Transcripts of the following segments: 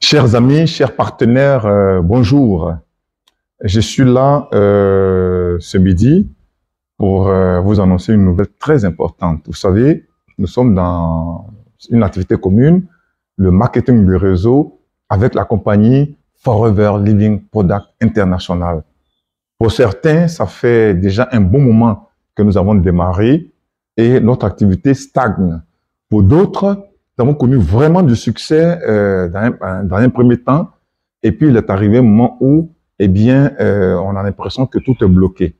Chers amis, chers partenaires, bonjour. Je suis là ce midi pour vous annoncer une nouvelle très importante. Vous savez, nous sommes dans une activité commune, le marketing de réseau avec la compagnie Forever Living Product International. Pour certains, ça fait déjà un bon moment que nous avons démarré et notre activité stagne. Pour d'autres, nous avons connu vraiment du succès dans un premier temps. Et puis, il est arrivé un moment où, on a l'impression que tout est bloqué.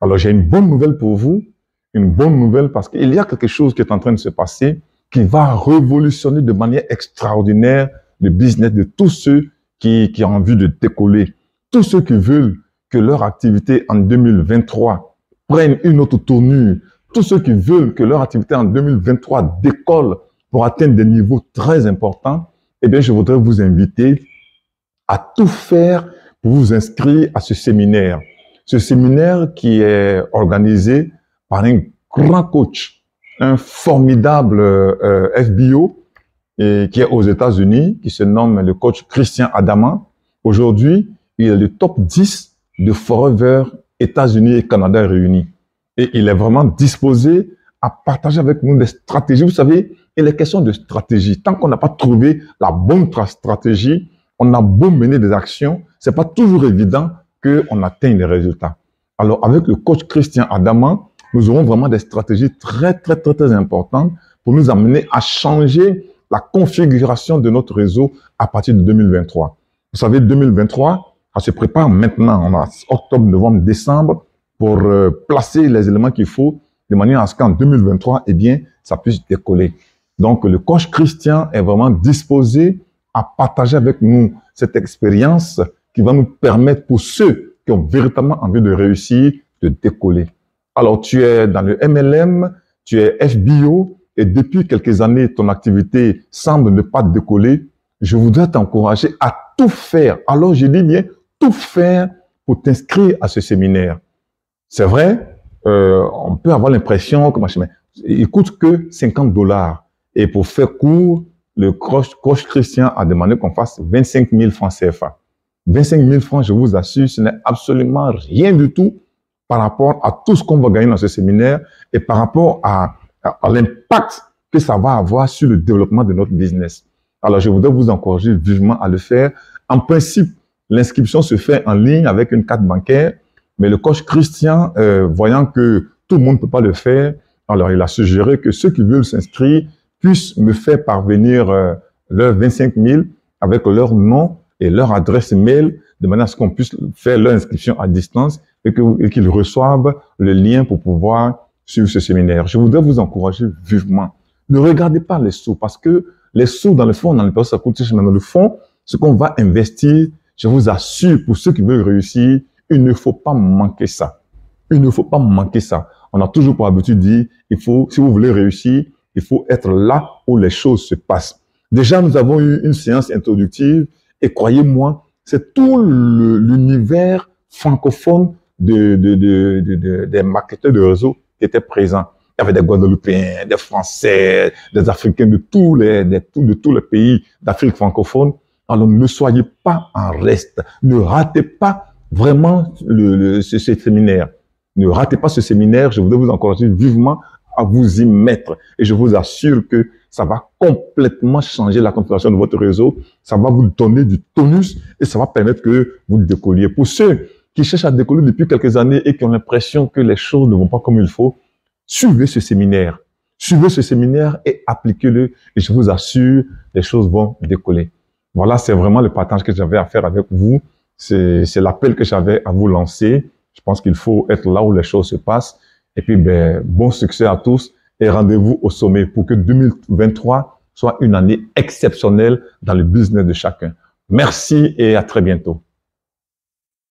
Alors, j'ai une bonne nouvelle pour vous. Une bonne nouvelle parce qu'il y a quelque chose qui est en train de se passer qui va révolutionner de manière extraordinaire le business de tous ceux qui ont envie de décoller. Tous ceux qui veulent que leur activité en 2023 prenne une autre tournure. Tous ceux qui veulent que leur activité en 2023 décolle pour atteindre des niveaux très importants, je voudrais vous inviter à tout faire pour vous inscrire à ce séminaire. Ce séminaire qui est organisé par un grand coach, un formidable FBO qui est aux États-Unis, qui se nomme le coach Christian Adama. Aujourd'hui, il est le top 10 de Forever États-Unis et Canada réunis. Et il est vraiment disposé à partager avec nous des stratégies. Vous savez, il est question de stratégie. Tant qu'on n'a pas trouvé la bonne stratégie, on a beau mener des actions, c'est pas toujours évident qu'on atteigne les résultats. Alors, avec le coach Christian Adama, nous aurons vraiment des stratégies très importantes pour nous amener à changer la configuration de notre réseau à partir de 2023. Vous savez, 2023, ça se prépare maintenant. On a octobre, novembre, décembre pour placer les éléments qu'il faut de manière à ce qu'en 2023, ça puisse décoller. Donc, le coach Christian est vraiment disposé à partager avec nous cette expérience qui va nous permettre, pour ceux qui ont véritablement envie de réussir, de décoller. Alors, tu es dans le MLM, tu es FBO, et depuis quelques années, ton activité semble ne pas décoller. Je voudrais t'encourager à tout faire. Alors, je dis bien, tout faire pour t'inscrire à ce séminaire. C'est vrai, on peut avoir l'impression que il coûte que 50 $. Et pour faire court, le coach Christian a demandé qu'on fasse 25 000 francs CFA. 25 000 francs, je vous assure, ce n'est absolument rien du tout par rapport à tout ce qu'on va gagner dans ce séminaire et par rapport à l'impact que ça va avoir sur le développement de notre business. Alors, je voudrais vous encourager vivement à le faire. En principe, l'inscription se fait en ligne avec une carte bancaire, mais le coach Christian, voyant que tout le monde ne peut pas le faire, alors il a suggéré que ceux qui veulent s'inscrire puissent me faire parvenir leurs 25 000 avec leur nom et leur adresse mail, de manière à ce qu'on puisse faire leur inscription à distance et qu'ils reçoivent le lien pour pouvoir suivre ce séminaire. Je voudrais vous encourager vivement. Ne regardez pas les sous, parce que les sous, dans le fond, dans le ça coûte cher, mais dans le fond, ce qu'on va investir, je vous assure, pour ceux qui veulent réussir, il ne faut pas manquer ça. Il ne faut pas manquer ça. On a toujours pour habitude de dire, si vous voulez réussir, il faut être là où les choses se passent. Déjà, nous avons eu une séance introductive et croyez-moi, c'est tout l'univers francophone des marketeurs de réseau qui étaient présents. Il y avait des Guadeloupéens, des Français, des Africains de tous les pays d'Afrique francophone. Alors, ne soyez pas en reste. Ne ratez pas vraiment ce séminaire. Ne ratez pas ce séminaire. Je voudrais vous encourager vivement à vous y mettre. Et je vous assure que ça va complètement changer la configuration de votre réseau. Ça va vous donner du tonus et ça va permettre que vous décolliez. Pour ceux qui cherchent à décoller depuis quelques années et qui ont l'impression que les choses ne vont pas comme il faut, suivez ce séminaire. Suivez ce séminaire et appliquez-le. Et je vous assure, les choses vont décoller. Voilà, c'est vraiment le partage que j'avais à faire avec vous. C'est l'appel que j'avais à vous lancer. Je pense qu'il faut être là où les choses se passent. Et puis, bon succès à tous et rendez-vous au sommet pour que 2023 soit une année exceptionnelle dans le business de chacun. Merci et à très bientôt.